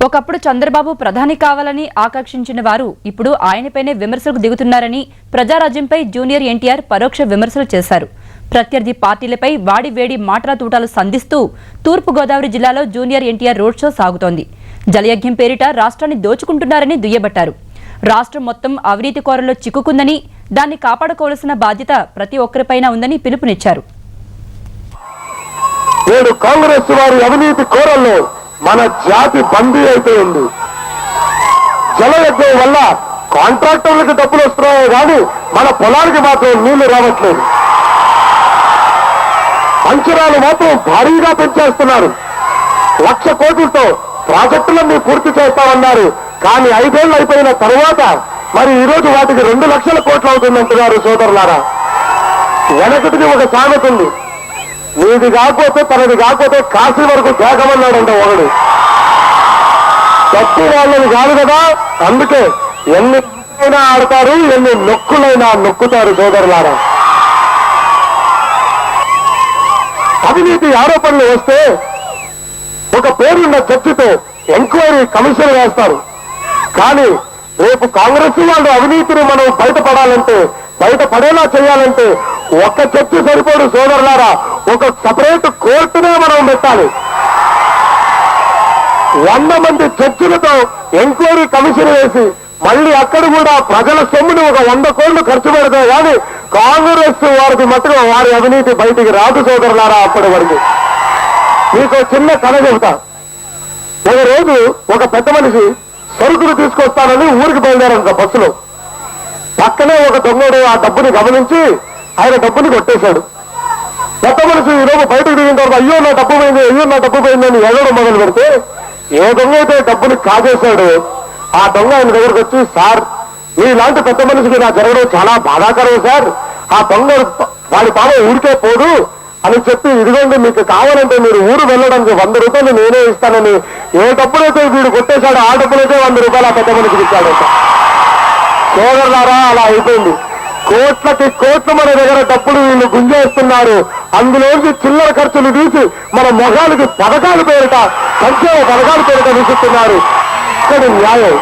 ఒకప్పుడు చంద్రబాబు ప్రధాని కావాలని ఆకాంక్షించిన వారు ఇప్పుడు ఆయనపైనే విమర్శలకు దిగుతున్నారని ప్రజారాజ్యంపై జూనియర్ ఎన్టీఆర్ పరోక్ష విమర్శలు చేశారు. ప్రత్యర్థి పార్టీలపై వాడివేడి మాటల తూటాలు సంధిస్తూ తూర్పు గోదావరి జిల్లాలో జూనియర్ ఎన్టీఆర్ రోడ్ షో సాగుతోంది. జలయజ్ఞం పేరిట రాష్ట్రాన్ని దోచుకుంటున్నారని దుయ్యబట్టారు. రాష్ట్రం మొత్తం అవినీతి కోరల్లో చిక్కుకుందని, దాన్ని కాపాడుకోవాల్సిన బాధ్యత ప్రతి ఒక్కరిపైన ఉందని పిలుపునిచ్చారు. కాంగ్రెస్ వారి అవినీతి కోరల్లో మన జాతి బందీ అయిపోయింది. జలయజ్ఞం వల్ల కాంట్రాక్టర్లకు డబ్బులు వస్తున్నాయో కానీ మన పొలానికి మాత్రం నీళ్లు రావట్లేదు. అంచనాలు మాత్రం భారీగా పెంచేస్తున్నారు. 1,00,000 కోట్లతో ప్రాజెక్టులన్నీ పూర్తి చేస్తామన్నారు. కానీ 5 ఏళ్ళు అయిపోయిన తర్వాత మరి ఈరోజు వాటికి 2 లక్షల కోట్లు అవుతుందంటున్నారు. సోదరులారా, వెనకటికి ఒక సామెత ఉంది, నీది కాకపోతే తనది కాకపోతే కాశీ వరకు తేగమన్నాడంట ఒకడు. తప్పు వాళ్ళని కాదు కదా, అందుకే ఎన్ని ఆడతారు, ఎన్ని నొక్కులైనా నొక్కుతారు. సోదరులారా, అవినీతి ఆరోపణలు వస్తే ఒక పేరున్న జడ్జితో ఎంక్వైరీ కమిషన్ వేస్తారు. కానీ రేపు కాంగ్రెస్ వాళ్ళు అవినీతిని మనం బయటపడాలంటే, బయటపడేలా చేయాలంటే ఒక్క జడ్జి సరిపోడు. సోదరులారా, ఒక సపరేట్ కోర్టునే మనం పెట్టాలి. 100 మంది జడ్జిలతో ఎంక్వైరీ కమిషన్ వేసి మళ్ళీ అక్కడ కూడా ప్రజల సొమ్ముని ఒక 100 కోట్లు ఖర్చు పెడతాం. కానీ కాంగ్రెస్ వారికి మట్టుగా వారి అవినీతి బయటికి రాదు. సోదరులారా, అప్పటి వరకు మీకు చిన్న కథ చెబుతా. ఒక రోజు ఒక పెద్ద మనిషి సరుకులు తీసుకొస్తానని ఊరికి బయలుదేరారు బస్సులో. పక్కనే ఒక దొంగడు ఆ డబ్బుని గమనించి ఆయన డబ్బుని కొట్టేశాడు. పెద్ద మనిషి ఈరోజు బయటకు దిగిన తర్వాత అయ్యో నా డబ్బు పోయింది, అయ్యో నా డబ్బు పోయిందని ఎగడం మొదలు పెడితే ఏ దొంగ అయితే డబ్బుని కాజేశాడు ఆ దొంగ ఆయన దగ్గరకు వచ్చి, సార్ మీలాంటి పెద్ద మనిషికి నా జరగడం చాలా బాధాకరం సార్, ఆ దొంగ వాడి పాపం ఊరికే పోదు అని చెప్పి, ఇదిగోండి మీకు కావాలంటే మీరు ఊరు వెళ్ళడానికి 100 రూపాయలు నేనే ఇస్తానని ఏ డబ్బులైతే వీడు కొట్టేశాడో ఆ డబ్బులైతే 100 రూపాయలు ఆ పెద్ద మనిషికి ఇచ్చాడంట. సోదరులారా, అలా అయిపోయింది. కోట్లకి కోట్లు మన దగ్గర డబ్బులు వీళ్ళు గుంజేస్తున్నారు. అందులోంచి చిల్లర ఖర్చులు తీసి మన మొగాలకి పథకాలు పేరిట, సంక్షేమ పథకాలు పేరిట విసుస్తున్నారు. ఇక్కడ న్యాయం